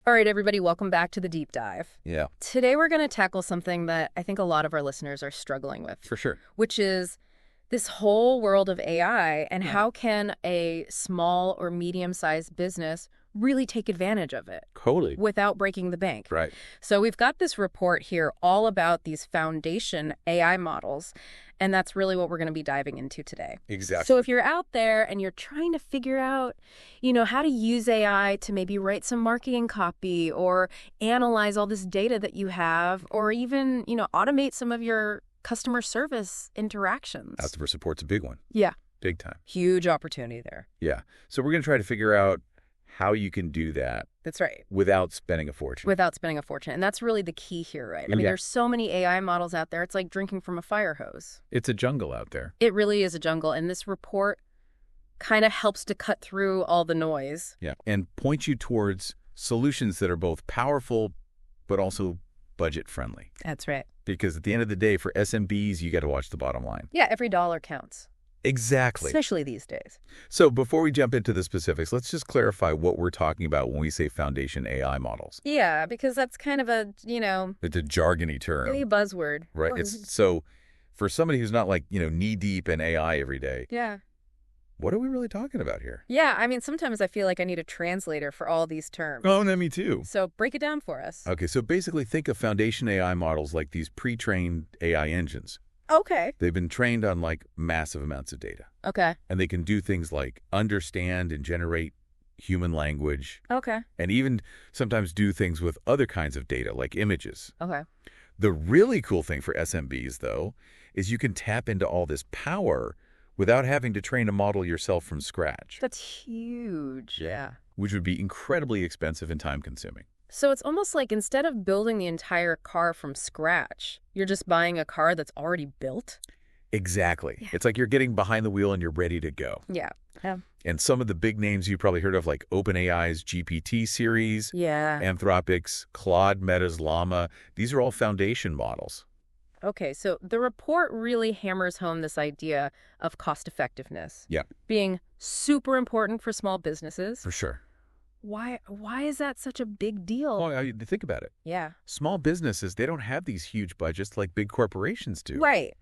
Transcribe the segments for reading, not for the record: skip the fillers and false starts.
All right, everybody, welcome back to the deep dive. Yeah, Today we're going to tackle something that I think a lot of our listeners are struggling with, for sure. which is this whole world of AI and how can a small or medium-sized business really take advantage of it Totally. without breaking the bank. Right. So we've got this report here all about these foundation AI models, and that's really what we're going to be diving into today. Exactly. So if you're out there and you're trying to figure out, how to use AI to maybe write some marketing copy or analyze all this data that you have, or even, automate some of your customer service interactions. Customer support's a big one. Yeah. Big time. Huge opportunity there. Yeah. So we're going to try to figure out how you can do that That's right. without spending a fortune. Without spending a fortune. And that's really the key here, right? I mean, Yeah. there's so many AI models out there. It's like drinking from a fire hose. It's a jungle out there. It really is a jungle. And this report kind of helps to cut through all the noise. Yeah. And point you towards solutions that are both powerful but also budget friendly. That's right. Because at the end of the day, for SMBs, you got to watch the bottom line. Yeah, every dollar counts. Exactly. Especially these days. So before we jump into the specifics, let's just clarify what we're talking about when we say foundation AI models. Yeah, because that's kind of a, It's a jargony term. really a buzzword. Right. It's so for somebody who's not like, knee deep in AI every day, Yeah. what are we really talking about here? Yeah, I mean, sometimes I feel like I need a translator for all these terms. Oh, no, me too. So break it down for us. Okay, so basically think of foundation AI models like these pre-trained AI engines. Okay. They've been trained on like massive amounts of data. Okay. And they can do things like understand and generate human language, Okay. and even sometimes do things with other kinds of data like images. Okay. The really cool thing for SMBs, though, is you can tap into all this power without having to train a model yourself from scratch. That's huge. Yeah. Which would be incredibly expensive and time-consuming. So it's almost like instead of building the entire car from scratch, you're just buying a car that's already built? Exactly. Yeah. It's like you're getting behind the wheel and you're ready to go. Yeah. Yeah. And some of the big names you've probably heard of, like OpenAI's GPT series, Yeah. Anthropic's, Claude, Meta's Llama, these are all foundation models. Okay, so the report really hammers home this idea of cost effectiveness. Yeah. Being super important for small businesses. For sure. Why is that such a big deal? Well, think about it. Yeah. Small businesses, they don't have these huge budgets like big corporations do. Right.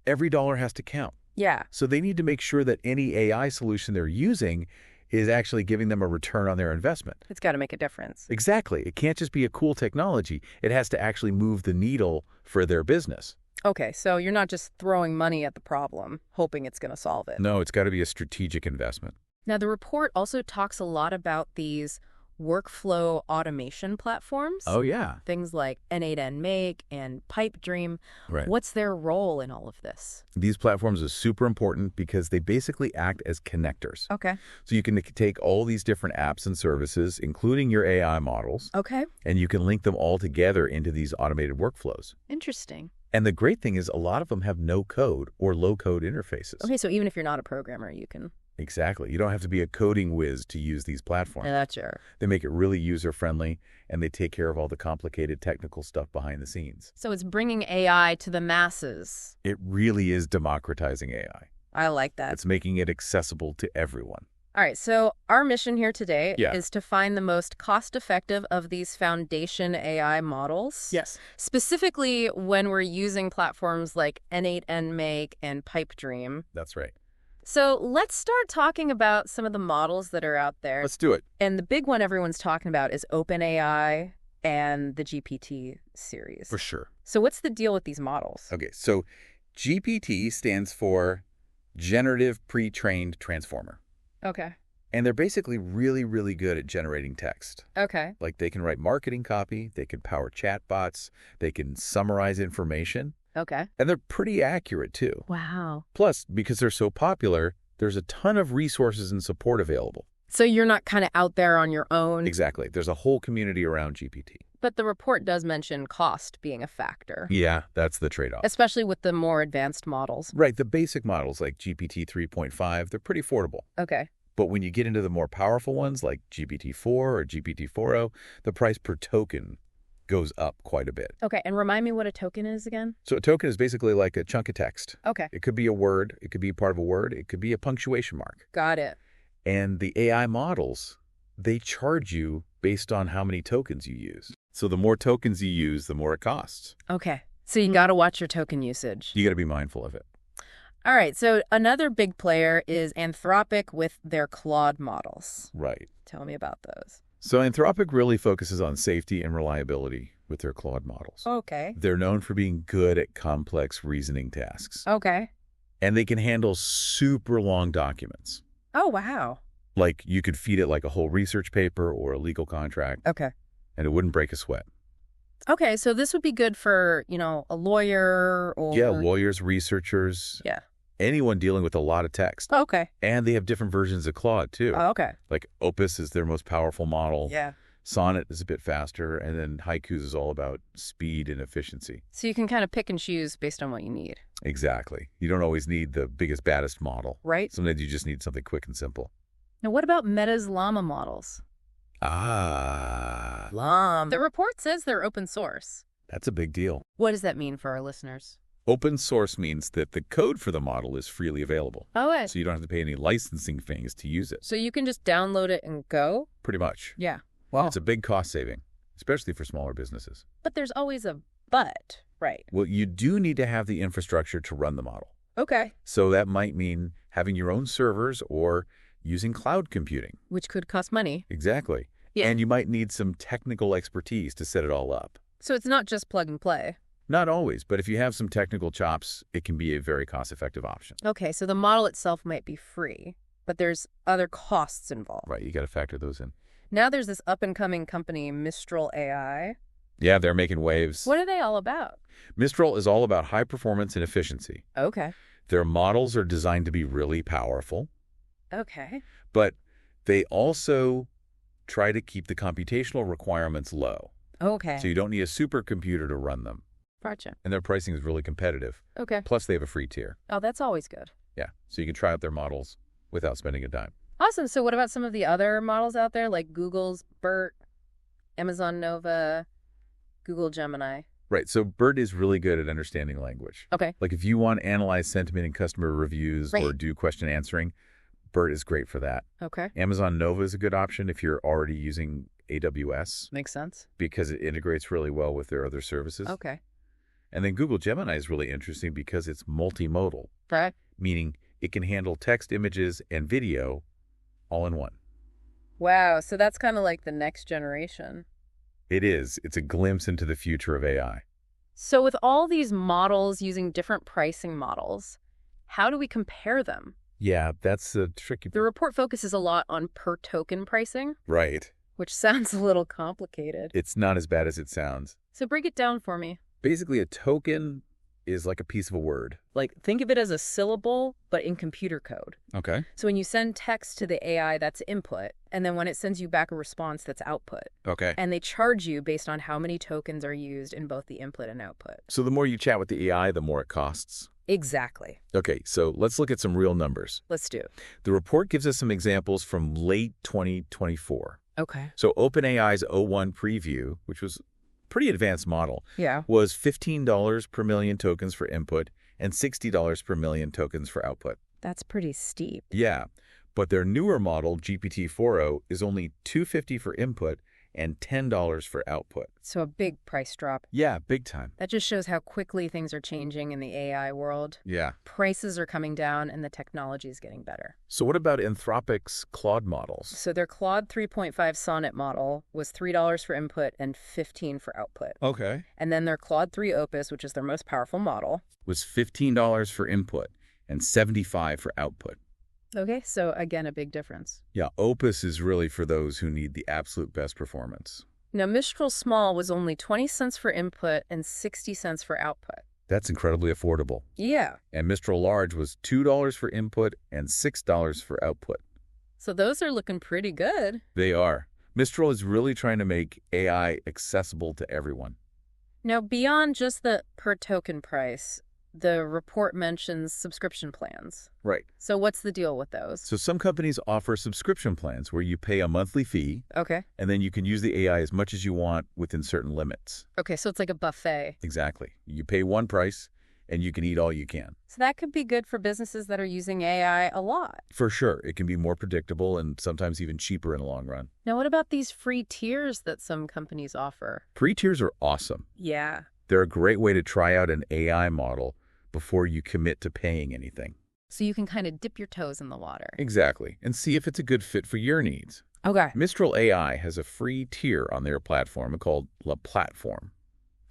Every dollar has to count. Yeah. So they need to make sure that any AI solution they're using is actually giving them a return on their investment. It's got to make a difference. Exactly. It can't just be a cool technology. It has to actually move the needle for their business. Okay, so you're not just throwing money at the problem, hoping it's going to solve it. No, it's got to be a strategic investment. Now, the report also talks a lot about these workflow automation platforms. Oh, yeah. Things like N8N Make and PipeDream. Right. What's their role in all of this? These platforms are super important because they basically act as connectors. Okay. So you can take all these different apps and services, including your AI models, Okay. and you can link them all together into these automated workflows. Interesting. And the great thing is a lot of them have no code or low code interfaces. Okay, so even if you're not a programmer, you can... Exactly. You don't have to be a coding whiz to use these platforms. Yeah, that's sure. They make it really user-friendly, and they take care of all the complicated technical stuff behind the scenes. So it's bringing AI to the masses. It really is democratizing AI. I like that. It's making it accessible to everyone. All right, so our mission here today Yeah. is to find the most cost-effective of these foundation AI models. Yes. Specifically when we're using platforms like N8N Make and PipeDream. That's right. So let's start talking about some of the models that are out there. Let's do it. And the big one everyone's talking about is OpenAI and the GPT series. For sure. So what's the deal with these models? Okay, so GPT stands for Generative Pre-trained Transformer. Okay. And they're basically really, really good at generating text. Okay. Like they can write marketing copy, they can power chatbots, they can summarize information, Okay. and they're pretty accurate too. Wow. Plus, because they're so popular, there's a ton of resources and support available. So you're not kind of out there on your own. Exactly. There's a whole community around GPT. But the report does mention cost being a factor. Yeah, that's the trade-off. Especially with the more advanced models. Right, the basic models like GPT 3.5, they're pretty affordable. Okay. But when you get into the more powerful ones like GPT-4 or GPT-4o, the price per token goes up quite a bit. Okay, and remind me what a token is again? So a token is basically like a chunk of text. Okay. It could be a word, it could be part of a word, it could be a punctuation mark. Got it. And the AI models, they charge you based on how many tokens you use. So the more tokens you use, the more it costs. Okay. So you got to watch your token usage. You got to be mindful of it. All right. So another big player is Anthropic with their Claude models. Right. Tell me about those. So Anthropic really focuses on safety and reliability with their Claude models. Okay. They're known for being good at complex reasoning tasks. Okay. And they can handle super long documents. Oh, wow. Like you could feed it like a whole research paper or a legal contract. Okay. And it wouldn't break a sweat. Okay, so this would be good for, a lawyer or... Yeah, lawyers, researchers. Yeah. Anyone dealing with a lot of text. Okay. And they have different versions of Claude, too. Oh, okay. Like Opus is their most powerful model. Yeah. Sonnet is a bit faster. And then Haikus is all about speed and efficiency. So you can kind of pick and choose based on what you need. Exactly. You don't always need the biggest, baddest model. Right. Sometimes you just need something quick and simple. Now, what about Meta's Llama models? Llama. The report says they're open source. That's a big deal. What does that mean for our listeners? Open source means that the code for the model is freely available. Oh, So you don't have to pay any licensing fees to use it. So you can just download it and go? Pretty much. Yeah. Wow. It's a big cost saving, especially for smaller businesses. But there's always a but, right? Well, you do need to have the infrastructure to run the model. Okay. So that might mean having your own servers or using cloud computing. Which could cost money. Exactly. Yeah. And you might need some technical expertise to set it all up. So it's not just plug and play. Not always, but if you have some technical chops, it can be a very cost-effective option. Okay, so the model itself might be free, but there's other costs involved. Right, you got to factor those in. Now there's this up-and-coming company, Mistral AI. Yeah, they're making waves. What are they all about? Mistral is all about high performance and efficiency. Okay. Their models are designed to be really powerful, Okay. but they also try to keep the computational requirements low. Okay. So you don't need a supercomputer to run them. Gotcha. And their pricing is really competitive. Okay. Plus, they have a free tier. Oh, that's always good. Yeah, so you can try out their models without spending a dime. Awesome. So what about some of the other models out there, like Google's BERT, Amazon Nova, Google Gemini? Right, so BERT is really good at understanding language. Okay. Like if you want to analyze sentiment in customer reviews or Right. do question answering, BERT is great for that. Okay. Amazon Nova is a good option if you're already using AWS Makes sense. because it integrates really well with their other services. Okay. And then Google Gemini is really interesting because it's multimodal, Right. meaning it can handle text, images, and video all in one. Wow. So that's kind of like the next generation. It is. It's a glimpse into the future of AI. So with all these models using different pricing models, how do we compare them? Yeah, that's a tricky... The report focuses a lot on per token pricing, Right. which sounds a little complicated. It's not as bad as it sounds. So break it down for me. Basically, a token is like a piece of a word. Like, think of it as a syllable, but in computer code. Okay. So when you send text to the AI, that's input. And then when it sends you back a response, that's output. Okay. And they charge you based on how many tokens are used in both the input and output. So the more you chat with the AI, the more it costs. Exactly. Okay, so let's look at some real numbers. Let's do it. The report gives us some examples from late 2024. Okay. So OpenAI's O1 preview, which was a pretty advanced model, Yeah. was $15 per million tokens for input and $60 per million tokens for output. That's pretty steep. Yeah, but their newer model, GPT-4o, is only $250 for input and $10 for output. So a big price drop. Yeah, big time. That just shows how quickly things are changing in the AI world. Yeah. Prices are coming down and the technology is getting better. So what about Anthropic's Claude models? So their Claude 3.5 Sonnet model was $3 for input and $15 for output. Okay. And then their Claude 3 Opus, which is their most powerful model. Was $15 for input and $75 for output. Okay, so again, a big difference. Yeah, Opus is really for those who need the absolute best performance. Now, Mistral Small was only 20 cents for input and 60 cents for output. That's incredibly affordable. Yeah. And Mistral Large was $2 for input and $6 for output. So those are looking pretty good. They are. Mistral is really trying to make AI accessible to everyone. Now, beyond just the per token price, the report mentions subscription plans. Right. So what's the deal with those? So some companies offer subscription plans where you pay a monthly fee, Okay. and then you can use the AI as much as you want within certain limits. Okay, so it's like a buffet. Exactly. You pay one price, and you can eat all you can. So that could be good for businesses that are using AI a lot. For sure, it can be more predictable and sometimes even cheaper in the long run. Now, what about these free tiers that some companies offer? Free tiers are awesome. Yeah. They're a great way to try out an AI model before you commit to paying anything. So you can kind of dip your toes in the water. Exactly, and see if it's a good fit for your needs. Okay. Mistral AI has a free tier on their platform called La Platform,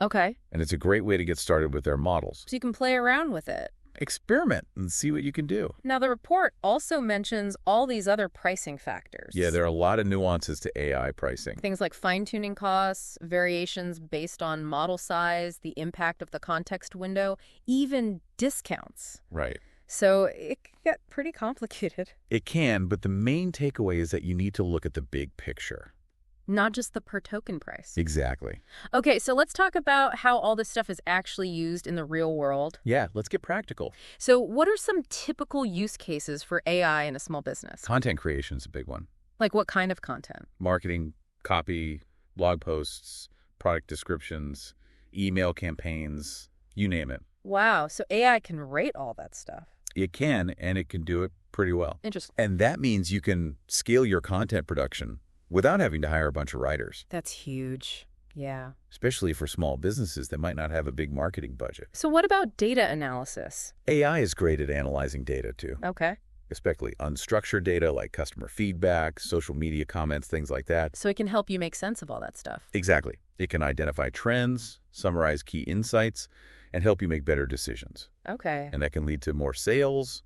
Okay. and it's a great way to get started with their models. So you can play around with it. Experiment and see what you can do. Now, the report also mentions all these other pricing factors. Yeah, there are a lot of nuances to AI pricing. Things like fine-tuning costs, variations based on model size, the impact of the context window, even discounts. Right. So it can get pretty complicated. It can, but the main takeaway is that you need to look at the big picture. Not just the per token price. Exactly. Okay, so let's talk about how all this stuff is actually used in the real world. Yeah, let's get practical. So what are some typical use cases for AI in a small business? Content creation is a big one. Like what kind of content? Marketing, copy, blog posts, product descriptions, email campaigns, you name it. Wow, so AI can rate all that stuff. It can, and it can do it pretty well. Interesting. And that means you can scale your content production without having to hire a bunch of writers, That's huge. Yeah. especially for small businesses that might not have a big marketing budget. So what about data analysis? AI is great at analyzing data too, Okay. especially unstructured data like customer feedback, social media comments, things like that. So it can help you make sense of all that stuff. Exactly. It can identify trends, summarize key insights, and help you make better decisions. Okay. And that can lead to more sales,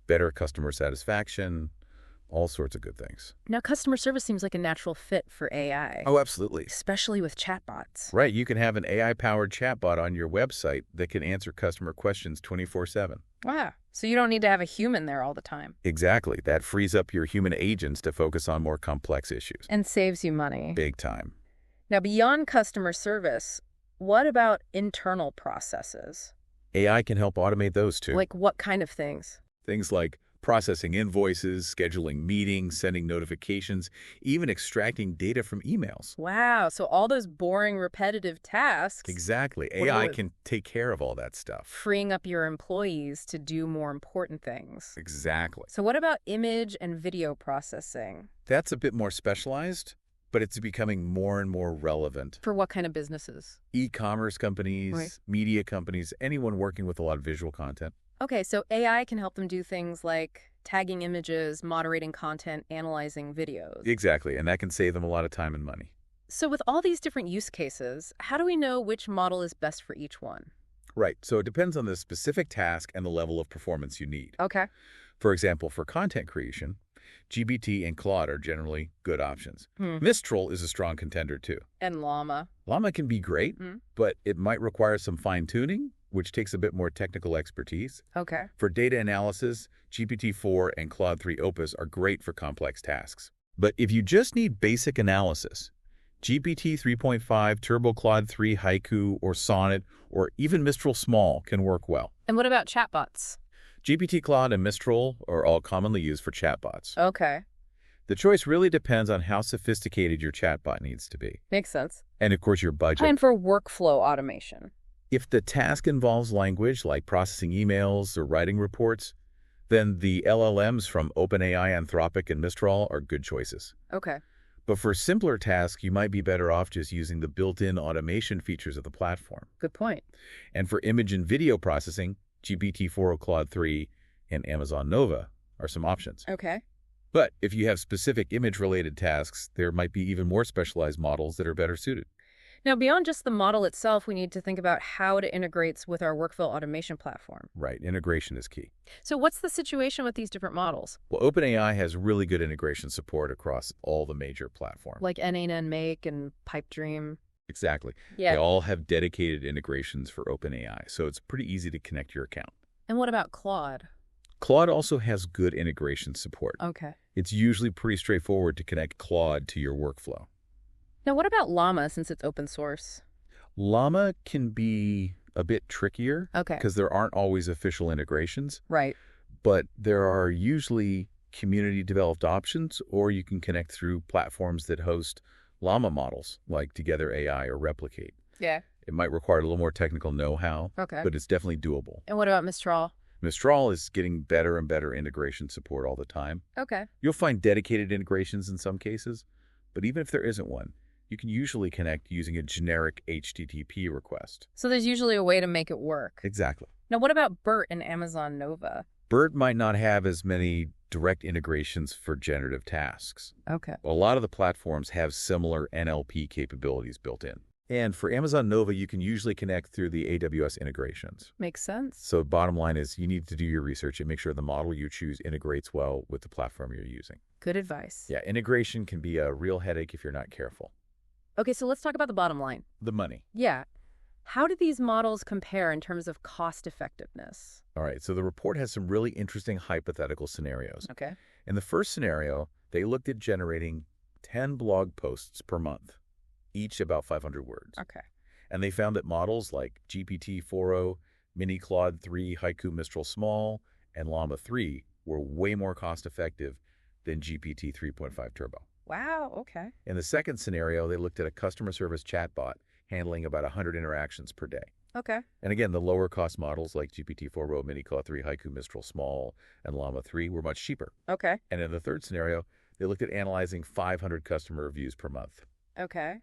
better customer satisfaction, all sorts of good things. Now, customer service seems like a natural fit for AI. Oh, absolutely. Especially with chatbots. Right. You can have an AI-powered chatbot on your website that can answer customer questions 24/7. Wow. So you don't need to have a human there all the time. Exactly. That frees up your human agents to focus on more complex issues. And saves you money. Big time. Now, beyond customer service, what about internal processes? AI can help automate those too. Like what kind of things? Things like processing invoices, scheduling meetings, sending notifications, even extracting data from emails. Wow. So all those boring, repetitive tasks. Exactly. What AI about- can take care of all that stuff. Freeing up your employees to do more important things. Exactly. So what about image and video processing? That's a bit more specialized, but it's becoming more and more relevant. For what kind of businesses? E-commerce companies, Right. media companies, anyone working with a lot of visual content. Okay, so AI can help them do things like tagging images, moderating content, analyzing videos. Exactly, and that can save them a lot of time and money. So with all these different use cases, how do we know which model is best for each one? Right, so it depends on the specific task and the level of performance you need. Okay. For example, for content creation, GPT and Claude are generally good options. Hmm. Mistral is a strong contender too. And llama. Llama can be great, but it might require some fine-tuning, which takes a bit more technical expertise. Okay. For data analysis, GPT-4 and Claude 3 Opus are great for complex tasks. But if you just need basic analysis, GPT 3.5, Turbo Claude 3, Haiku, or Sonnet, or even Mistral Small can work well. And what about chatbots? GPT Claude and Mistral are all commonly used for chatbots. Okay. The choice really depends on how sophisticated your chatbot needs to be. Makes sense. And of course, your budget. And for workflow automation. If the task involves language like processing emails or writing reports, then the LLMs from OpenAI, Anthropic, and Mistral are good choices. Okay. But for simpler tasks, you might be better off just using the built-in automation features of the platform. Good point. And for image and video processing, GPT-4 Claude 3 and Amazon Nova are some options. Okay. But if you have specific image-related tasks, there might be even more specialized models that are better suited. Now, beyond just the model itself, we need to think about how it integrates with our workflow automation platform. Right, integration is key. So what's the situation with these different models? Well, OpenAI has really good integration support across all the major platforms. Like N8N Make and Pipedream. Exactly. Yeah. They all have dedicated integrations for OpenAI, so it's pretty easy to connect your account. And what about Claude? Claude also has good integration support. Okay. It's usually pretty straightforward to connect Claude to your workflow. Now, what about Llama, since it's open source? Llama can be a bit trickier Okay. because there aren't always official integrations, Right. but there are usually community-developed options, or you can connect through platforms that host Llama models like Together AI or Replicate. Yeah. It might require a little more technical know-how, Okay. but it's definitely doable. And what about Mistral? Mistral is getting better and better integration support all the time. Okay. You'll find dedicated integrations in some cases, but even if there isn't one, you can usually connect using a generic HTTP request. So there's usually a way to make it work. Exactly. Now, what about BERT and Amazon Nova? BERT might not have as many direct integrations for generative tasks. Okay. A lot of the platforms have similar NLP capabilities built in. And for Amazon Nova, you can usually connect through the AWS integrations. Makes sense. So bottom line is you need to do your research and make sure the model you choose integrates well with the platform you're using. Good advice. Yeah, integration can be a real headache if you're not careful. Okay, so let's talk about the bottom line. The money. Yeah. How do these models compare in terms of cost effectiveness? All right, so the report has some really interesting hypothetical scenarios. Okay. In the first scenario, they looked at generating 10 blog posts per month, each about 500 words. Okay. And they found that models like GPT-4o, Mini Claude 3, Haiku Mistral Small, and Llama 3 were way more cost-effective than GPT 3.5 Turbo. Wow, okay. In the second scenario, they looked at a customer service chatbot handling about 100 interactions per day. Okay. And again, the lower-cost models like GPT-4o, Mini Claude 3, Haiku Mistral Small, and Llama 3 were much cheaper. Okay. And in the third scenario, they looked at analyzing 500 customer reviews per month. Okay.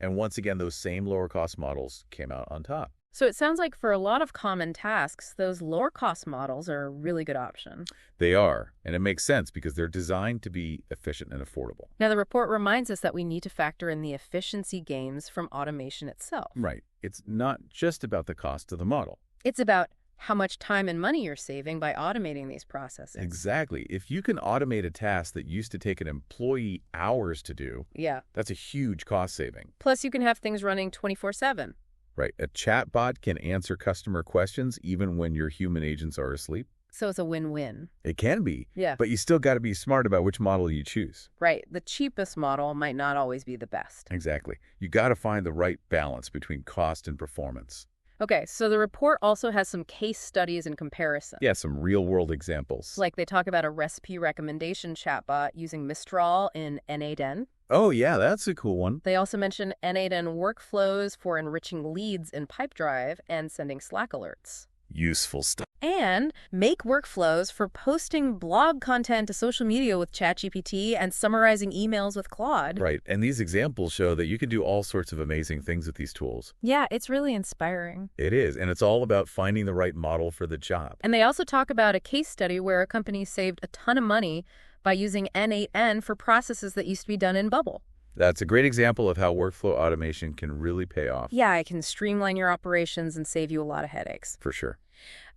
And once again, those same lower-cost models came out on top. So it sounds like for a lot of common tasks, those lower cost models are a really good option. They are, and it makes sense because they're designed to be efficient and affordable. Now, the report reminds us that we need to factor in the efficiency gains from automation itself. Right. It's not just about the cost of the model. It's about how much time and money you're saving by automating these processes. Exactly. If you can automate a task that used to take an employee hours to do, Yeah. that's a huge cost saving. Plus, you can have things running 24/7. Right. A chatbot can answer customer questions even when your human agents are asleep. So it's a win-win. It can be. Yeah. But you still got to be smart about which model you choose. Right. The cheapest model might not always be the best. Exactly. You got to find the right balance between cost and performance. Okay, so the report also has some case studies in comparison. Yeah, some real-world examples. Like they talk about a recipe recommendation chatbot using Mistral in N8N. Oh, yeah, that's a cool one. They also mention N8N workflows for enriching leads in Pipedrive and sending Slack alerts. Useful stuff. And make workflows for posting blog content to social media with ChatGPT and summarizing emails with Claude. Right, and these examples show that you can do all sorts of amazing things with these tools. Yeah, it's really inspiring. It is, and it's all about finding the right model for the job. And they also talk about a case study where a company saved a ton of money by using N8N for processes that used to be done in Bubble. That's a great example of how workflow automation can really pay off. Yeah, it can streamline your operations and save you a lot of headaches. For sure.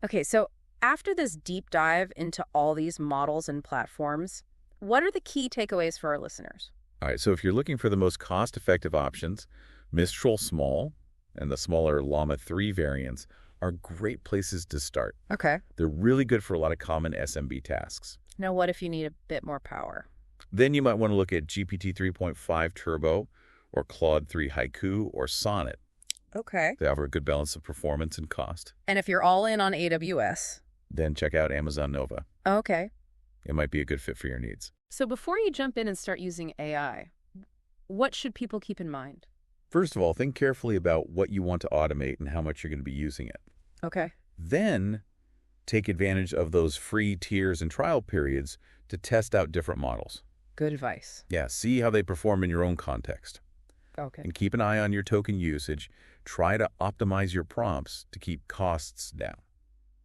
Okay, so after this deep dive into all these models and platforms, what are the key takeaways for our listeners? All right, so if you're looking for the most cost-effective options, Mistral Small and the smaller Llama 3 variants are great places to start. Okay. They're really good for a lot of common SMB tasks. Now, what if you need a bit more power? Then you might want to look at GPT 3.5 Turbo or Claude 3 Haiku or Sonnet. Okay. They offer a good balance of performance and cost. And if you're all in on AWS? Then check out Amazon Nova. Okay. It might be a good fit for your needs. So before you jump in and start using AI, what should people keep in mind? First of all, think carefully about what you want to automate and how much you're going to be using it. Okay. Then take advantage of those free tiers and trial periods to test out different models. Good advice. Yeah, see how they perform in your own context. Okay. And keep an eye on your token usage. Try to optimize your prompts to keep costs down.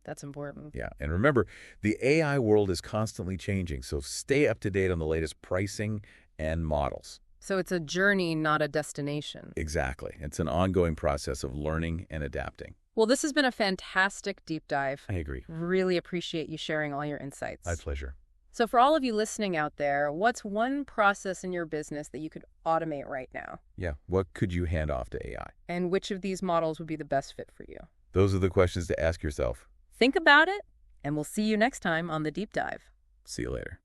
That's important. Yeah, and remember, the AI world is constantly changing, so stay up to date on the latest pricing and models. So it's a journey, not a destination. Exactly. It's an ongoing process of learning and adapting. Well, this has been a fantastic deep dive. I agree. Really appreciate you sharing all your insights. My pleasure. So for all of you listening out there, what's one process in your business that you could automate right now? Yeah, what could you hand off to AI? And which of these models would be the best fit for you? Those are the questions to ask yourself. Think about it, and we'll see you next time on The Deep Dive. See you later.